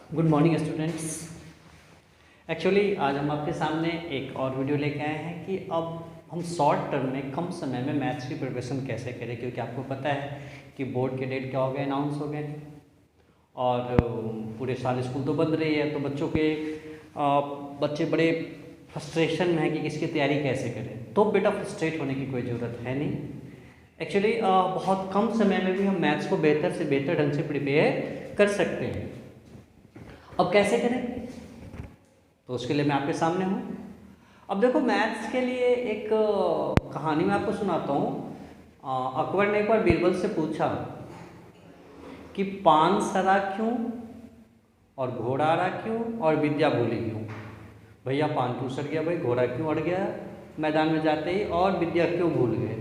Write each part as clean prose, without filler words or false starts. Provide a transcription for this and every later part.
Good morning students. Actually आज हम आपके सामने एक और वीडियो लेके आए हैं कि अब हम शॉर्ट टर्म में कम समय में मैथ्स की प्रिपरेशन कैसे करें, क्योंकि आपको पता है कि बोर्ड के डेट क्या हो गए, अनाउंस हो गए और पूरे साल स्कूल तो बंद रही है। तो बच्चे बड़े फ्रस्ट्रेशन में हैं कि इसकी तैयारी कैसे करें। तो बेटा फ्रस्ट्रेट होने की कोई ज़रूरत है नहीं। एक्चुअली बहुत कम समय में भी हम मैथ्स को बेहतर से बेहतर ढंग से प्रिपेयर कर सकते हैं। अब कैसे करें, तो उसके लिए मैं आपके सामने हूँ। अब देखो, मैथ्स के लिए एक कहानी मैं आपको सुनाता हूँ। अकबर ने एक बार बीरबल से पूछा कि पान सड़ा क्यों और घोड़ा अड़ा क्यों और विद्या भूली क्यों। भैया पान क्यों सड़ गया, भाई घोड़ा क्यों अड़ गया मैदान में जाते ही, और विद्या क्यों भूल गए।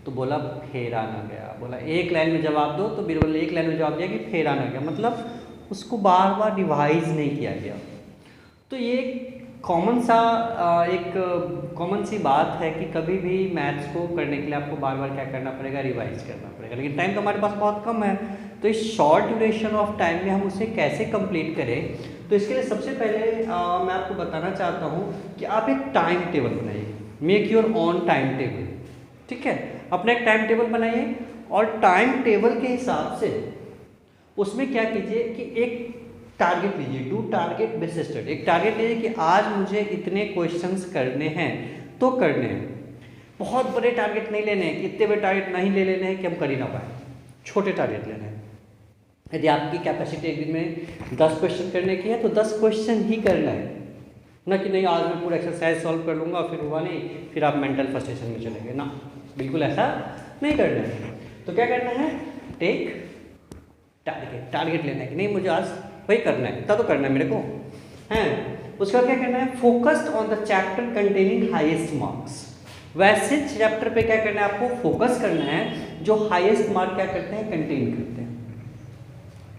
तो बोला फेरा ना गया। बोला एक लाइन में जवाब दो। तो बीरबल ने एक लाइन में जवाब दिया कि फेरा ना गया, मतलब उसको बार बार रिवाइज नहीं किया गया। तो ये कॉमन सी बात है कि कभी भी मैथ्स को करने के लिए आपको बार बार क्या करना पड़ेगा, रिवाइज करना पड़ेगा। लेकिन टाइम तो हमारे पास बहुत कम है, तो इस शॉर्ट ड्यूरेशन ऑफ टाइम में हम उसे कैसे कंप्लीट करें। तो इसके लिए सबसे पहले मैं आपको बताना चाहता हूँ कि आप एक टाइम टेबल बनाइए। Make your on time table, ठीक है। अपना एक टाइम टेबल बनाइए और टाइम टेबल के हिसाब से उसमें क्या कीजिए कि एक टारगेट लीजिए। Do target based study. एक टारगेट लीजिए कि आज मुझे इतने क्वेश्चंस करने हैं तो करने हैं। बहुत बड़े टारगेट नहीं लेने हैं कि इतने बड़े टारगेट नहीं ले लेने हैं कि हम कर ही ना पाए। छोटे टारगेट लेने हैं। यदि आपकी कैपेसिटी एक दिन में 10 क्वेश्चन करने की है तो 10 क्वेश्चन ही करना है, ना कि नहीं आज मैं पूरा एक्सरसाइज सॉल्व कर लूँगा फिर हुआ नहीं, फिर आप मेंटल फ्रस्ट्रेशन में चले गए। ना, बिल्कुल ऐसा नहीं करना है। तो क्या करना है, टेक टारगेट लेना है कि नहीं मुझे आज वही करना है, इतना तो करना है मेरे को हैं। उसके बाद क्या करना है, focused on the chapter containing highest marks. वैसे चैप्टर पे क्या करना है, आपको फोकस करना है जो हाईएस्ट मार्क क्या करते हैं, कंटेन करते हैं,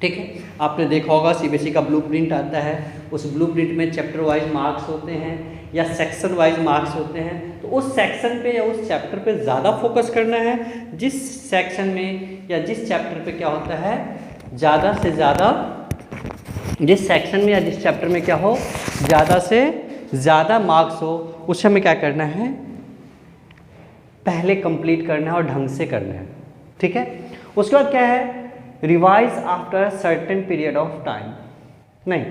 ठीक है। आपने देखा होगा सीबीएसई का ब्लूप्रिंट आता है, उस ब्लूप्रिंट में चैप्टर वाइज मार्क्स होते हैं या सेक्शन वाइज मार्क्स होते हैं। तो उस सेक्शन पे या उस चैप्टर पे ज़्यादा फोकस करना है। जिस सेक्शन में या जिस चैप्टर पे क्या होता है, ज़्यादा से ज़्यादा, जिस सेक्शन में या जिस चैप्टर में क्या हो, ज़्यादा से ज़्यादा मार्क्स हो, उसे हमें क्या करना है, पहले कंप्लीट करना है और ढंग से करना है, ठीक है। उसके बाद क्या है, revise after certain period of time. नहीं,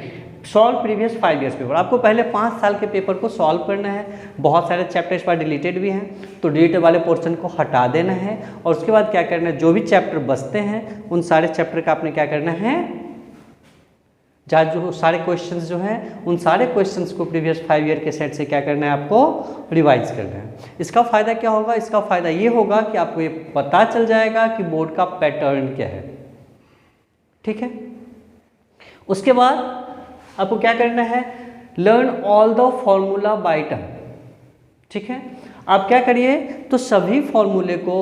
सॉल्व प्रीवियस 5 ईयर्स पेपर। आपको पहले 5 साल के पेपर को सॉल्व करना है। बहुत सारे चैप्टर इस बार डिलीटेड भी हैं, तो डिलीटेड वाले पोर्शन को हटा देना है। और उसके बाद क्या करना है, जो भी चैप्टर बचते हैं उन सारे चैप्टर का आपने क्या करना है, जो सारे क्वेश्चंस जो हैं उन सारे क्वेश्चंस को प्रीवियस 5 ईयर के सेट से क्या करना है, आपको रिवाइज करना है। इसका फ़ायदा क्या होगा, इसका फ़ायदा ये होगा कि आपको ये पता चल जाएगा कि बोर्ड का पैटर्न क्या है, ठीक है। उसके बाद आपको क्या करना है, learn all the formula by tongue, ठीक है। आप क्या करिए, तो सभी फॉर्मूले को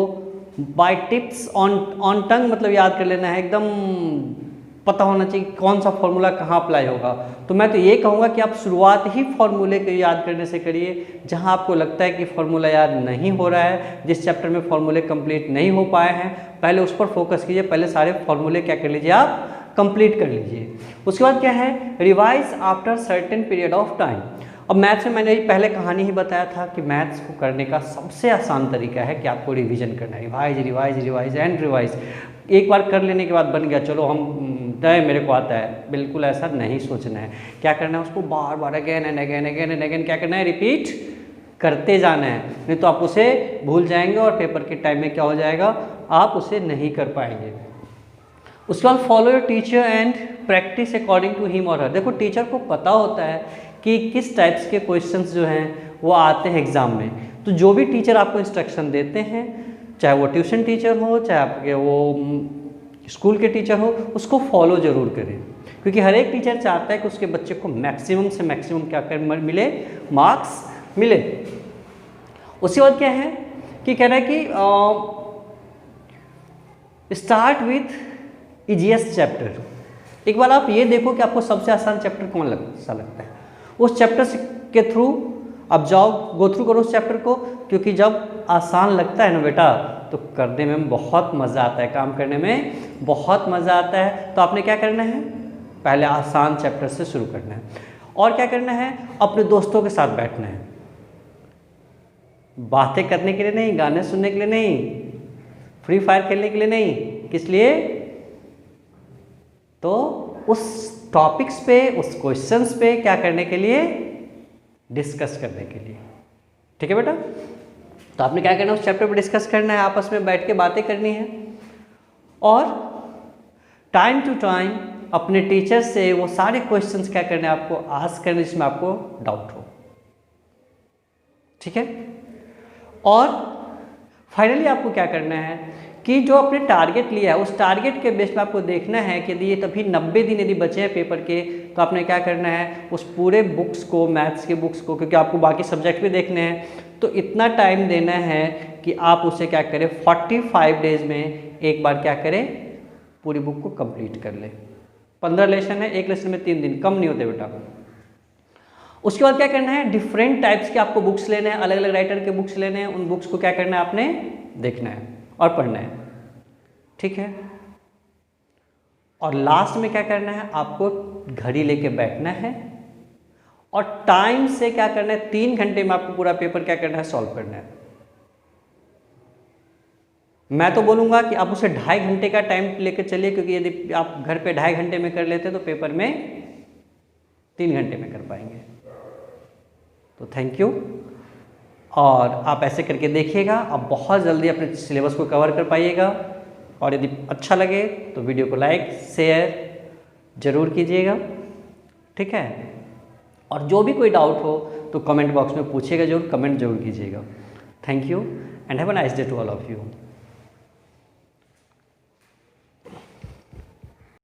बाय टिप्स ऑन टंग, मतलब याद कर लेना है, एकदम पता होना चाहिए कौन सा फॉर्मूला कहाँ अप्लाई होगा। तो मैं तो ये कहूँगा कि आप शुरुआत ही फॉर्मूले को याद करने से करिए। जहाँ आपको लगता है कि फॉर्मूला याद नहीं हो रहा है, जिस चैप्टर में फॉर्मूले कंप्लीट नहीं हो पाए हैं, पहले उस पर फोकस कीजिए। पहले सारे फॉर्मूले क्या कर लीजिए, आप कंप्लीट कर लीजिए। उसके बाद क्या है, revise after certain period of time. अब मैथ्स में मैंने पहले कहानी ही बताया था कि मैथ्स को करने का सबसे आसान तरीका है कि आपको रिवीजन करना है। Revise revise revise and revise. एक बार कर लेने के बाद बन गया, चलो हम तय मेरे को आता है, बिल्कुल ऐसा नहीं सोचना है। क्या करना है, उसको बार बार again and again again and again क्या करना है, रिपीट करते जाना है। नहीं तो आप उसे भूल जाएंगे और पेपर के टाइम में क्या हो जाएगा, आप उसे नहीं कर पाएंगे। उसके बाद follow your teacher and practise according to him और हर। देखो, टीचर को पता होता है कि किस टाइप्स के क्वेश्चंस जो हैं वो आते हैं एग्ज़ाम में। तो जो भी टीचर आपको इंस्ट्रक्शन देते हैं, चाहे वो ट्यूशन टीचर हो, चाहे आपके वो स्कूल के टीचर हो, उसको फॉलो ज़रूर करें। क्योंकि हर एक टीचर चाहता है कि उसके बच्चे को मैक्सिमम से मैक्सिमम क्या कर मिले, मार्क्स मिले। उसके बाद क्या है कि कह रहा है कि स्टार्ट विथ ईजीएस्ट चैप्टर। एक बार आप ये देखो कि आपको सबसे आसान चैप्टर कौन सा लगता है, उस चैप्टर के थ्रू आप जाओ, गो थ्रू करो उस चैप्टर को। क्योंकि जब आसान लगता है ना बेटा, तो करने में बहुत मज़ा आता है, काम करने में बहुत मज़ा आता है। तो आपने क्या करना है, पहले आसान चैप्टर से शुरू करना है। और क्या करना है, अपने दोस्तों के साथ बैठना है, बातें करने के लिए नहीं, गाने सुनने के लिए नहीं, फ्री फायर खेलने के लिए नहीं, किस लिए, तो उस टॉपिक्स पे, उस क्वेश्चंस पे क्या करने के लिए, डिस्कस करने के लिए। ठीक है बेटा, तो आपने क्या करना है, उस चैप्टर पे डिस्कस करना है, आपस में बैठ के बातें करनी है, और टाइम टू टाइम अपने टीचर से वो सारे क्वेश्चंस क्या करने हैं, आपको आस्क करने जिसमें आपको डाउट हो। ठीक है, और फाइनली आपको क्या करना है कि जो आपने टारगेट लिया है उस टारगेट के बेस पे आपको देखना है कि यदि ये तभी 90 दिन यदि बचे हैं पेपर के, तो आपने क्या करना है, उस पूरे बुक्स को, मैथ्स के बुक्स को, क्योंकि आपको बाकी सब्जेक्ट भी देखने हैं, तो इतना टाइम देना है कि आप उसे क्या करें, 45 डेज में एक बार क्या करें, पूरी बुक को कंप्लीट कर ले। 15 लेसन है, एक लेसन में 3 दिन, कम नहीं होते बेटा। उसके बाद क्या करना है, डिफरेंट टाइप्स के आपको बुक्स लेने हैं, अलग अलग राइटर के बुक्स लेने हैं, उन बुक्स को क्या करना है, आपने देखना है और पढ़ना है। ठीक है, और लास्ट में क्या करना है, आपको घड़ी लेके बैठना है और टाइम से क्या करना है, 3 घंटे में आपको पूरा पेपर क्या करना है, सॉल्व करना है। मैं तो बोलूँगा कि आप उसे 2.5 घंटे का टाइम लेकर चलिए, क्योंकि यदि आप घर पे 2.5 घंटे में कर लेते तो पेपर में 3 घंटे में कर पाएंगे। तो थैंक यू, और आप ऐसे करके देखिएगा, आप बहुत जल्दी अपने सिलेबस को कवर कर पाइएगा। और यदि अच्छा लगे तो वीडियो को लाइक शेयर ज़रूर कीजिएगा। ठीक है, और जो भी कोई डाउट हो तो कमेंट बॉक्स में पूछिएगा, जरूर कमेंट जरूर कीजिएगा। Thank you and have a nice day to all of you.